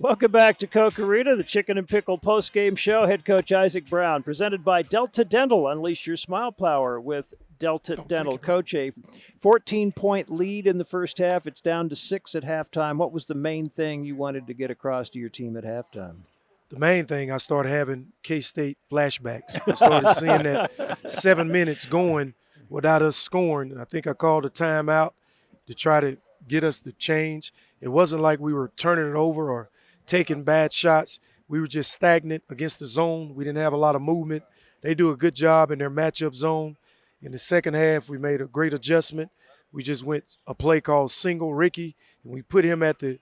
Welcome back to Cocorita, the Chicken and Pickle postgame show. Head coach Isaac Brown, presented by Delta Dental. Unleash your smile power with Delta Dental. Coach, a 14-point lead in the first half. It's down to 6 at halftime. What was the main thing you wanted to get across to your team at halftime? The main thing, I started having K-State flashbacks. I started seeing that 7 minutes going without us scoring. I think I called a timeout to try to get us to change. It wasn't like we were turning it over or taking bad shots. We were just stagnant against the zone. We didn't have a lot of movement. They do a good job in their matchup zone. In the second half, we made a great adjustment. We just went a play called single Ricky, and we put him at the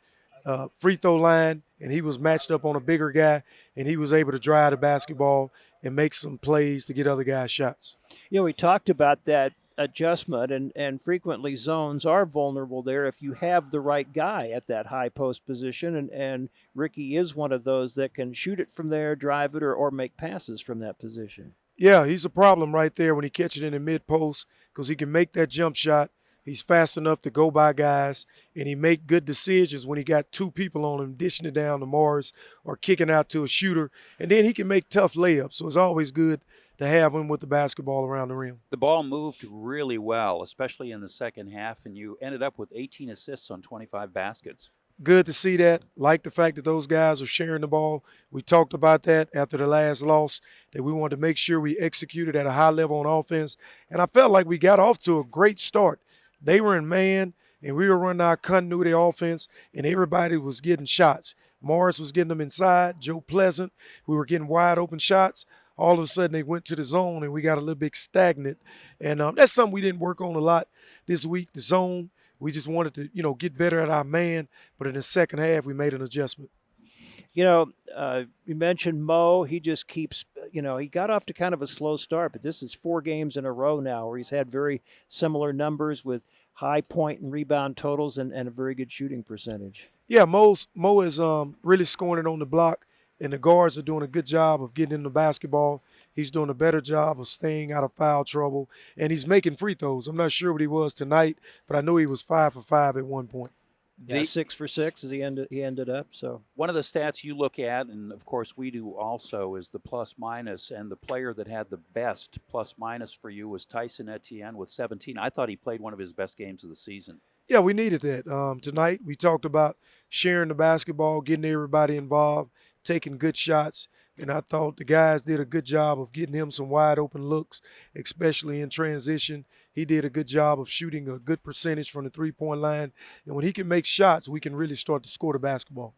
free throw line, and he was matched up on a bigger guy, and he was able to drive the basketball and make some plays to get other guys shots. You know, we talked about that adjustment, and frequently zones are vulnerable there if you have the right guy at that high post position, and Ricky is one of those that can shoot it from there, drive it, or make passes from that position. Yeah, he's a problem right there when he catches it in the mid post because he can make that jump shot. He's fast enough to go by guys, and he make good decisions when he got two people on him, dishing it down to Morris or kicking out to a shooter. And then he can make tough layups, so it's always good to have him with the basketball around the rim. The ball moved really well, especially in the second half, and you ended up with 18 assists on 25 baskets. Good to see that. Like the fact that those guys are sharing the ball. We talked about that after the last loss, that we wanted to make sure we executed at a high level on offense. And I felt like we got off to a great start. They were in man, and we were running our continuity offense, and everybody was getting shots. Morris was getting them inside. Joe Pleasant, we were getting wide open shots. All of a sudden, they went to the zone, and we got a little bit stagnant. And that's something we didn't work on a lot this week, the zone. We just wanted to, get better at our man. But in the second half, we made an adjustment. You mentioned Mo. He just keeps, he got off to kind of a slow start, but this is 4 games in a row now where he's had very similar numbers with high point and rebound totals and a very good shooting percentage. Yeah, Mo is really scoring it on the block, and the guards are doing a good job of getting in the basketball. He's doing a better job of staying out of foul trouble, and he's making free throws. I'm not sure what he was tonight, but I know he was 5 for 5 at one point. Yeah, 6 for 6 as he ended up. So one of the stats you look at, and of course we do also, is the plus minus. And the player that had the best plus minus for you was Tyson Etienne with 17. I thought he played one of his best games of the season. Yeah, we needed that. Tonight we talked about sharing the basketball, getting everybody involved, taking good shots. And I thought the guys did a good job of getting him some wide open looks, especially in transition. He did a good job of shooting a good percentage from the three-point line. And when he can make shots, we can really start to score the basketball.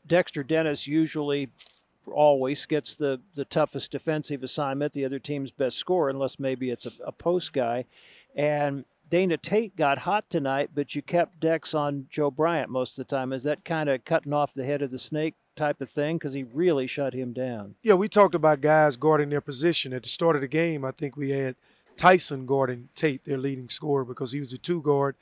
Dexter Dennis usually always gets the toughest defensive assignment, the other team's best scorer, unless maybe it's a post guy. And Dana Tate got hot tonight, but you kept Dex on Joe Bryant most of the time. Is that kind of cutting off the head of the snake type of thing? Because he really shut him down. Yeah, we talked about guys guarding their position. At the start of the game, I think we had Tyson guarding Tate, their leading scorer, because he was a 2 guard.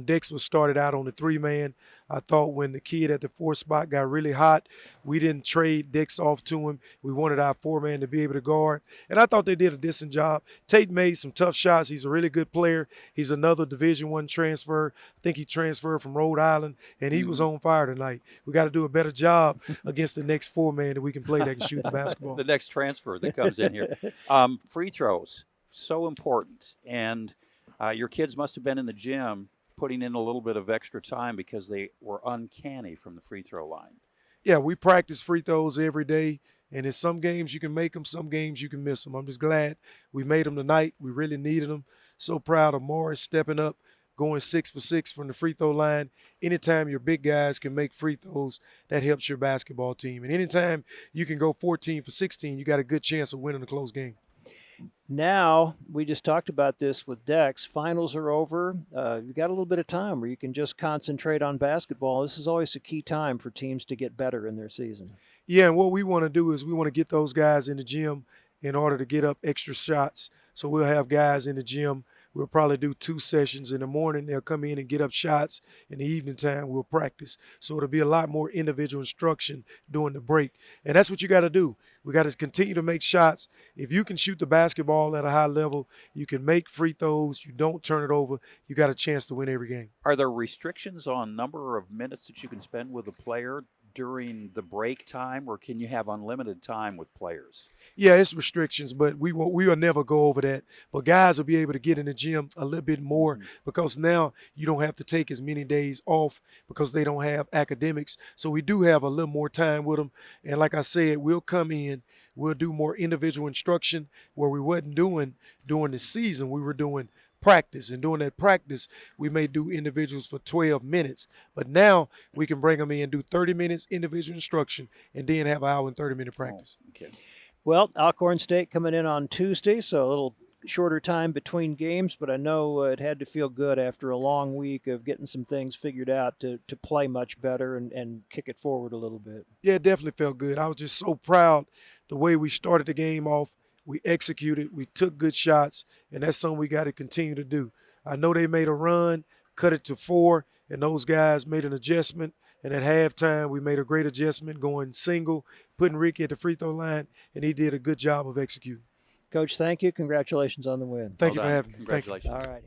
Dex was started out on the 3-man. I thought when the kid at the 4 spot got really hot, we didn't trade Dex off to him. We wanted our 4-man to be able to guard. And I thought they did a decent job. Tate made some tough shots. He's a really good player. He's another Division I transfer. I think he transferred from Rhode Island, and he was on fire tonight. We got to do a better job against the next 4-man that we can play that can shoot the basketball. The next transfer that comes in here. Free throws. So important, and your kids must have been in the gym putting in a little bit of extra time because they were uncanny from the free throw line. Yeah, we practice free throws every day, and in some games you can make them, some games you can miss them. I'm just glad we made them tonight. We really needed them. So proud of Morris stepping up, going 6 for 6 from the free throw line. Anytime your big guys can make free throws, that helps your basketball team. And anytime you can go 14 for 16, you got a good chance of winning a close game. Now, we just talked about this with Dex. Finals are over. You've got a little bit of time where you can just concentrate on basketball. This is always a key time for teams to get better in their season. Yeah, and what we want to do is we want to get those guys in the gym in order to get up extra shots. So we'll have guys in the gym. We'll probably do 2 sessions in the morning. They'll come in and get up shots. In the evening time, we'll practice. So it'll be a lot more individual instruction during the break. And that's what you got to do. We got to continue to make shots. If you can shoot the basketball at a high level, you can make free throws, you don't turn it over, you got a chance to win every game. Are there restrictions on number of minutes that you can spend with a player during the break time, or can you have unlimited time with players? Yeah, it's restrictions, but we will never go over that. But guys will be able to get in the gym a little bit more because now you don't have to take as many days off because they don't have academics. So we do have a little more time with them. And like I said, we'll come in, we'll do more individual instruction where we wasn't doing during the season. We were doing practice, and during that practice we may do individuals for 12 minutes, but now we can bring them in, do 30 minutes individual instruction, and then have an hour and 30-minute practice. Oh, okay. Well, Alcorn State coming in on Tuesday, so a little shorter time between games, but I know it had to feel good after a long week of getting some things figured out to play much better and kick it forward a little bit. Yeah, it definitely felt good. I was just so proud the way we started the game off. We executed, we took good shots, and that's something we got to continue to do. I know they made a run, cut it to 4, and those guys made an adjustment. And at halftime, we made a great adjustment going single, putting Ricky at the free throw line, and he did a good job of executing. Coach, thank you. Congratulations on the win. Thank you Well for done. having me. Thank you. Congratulations. All right.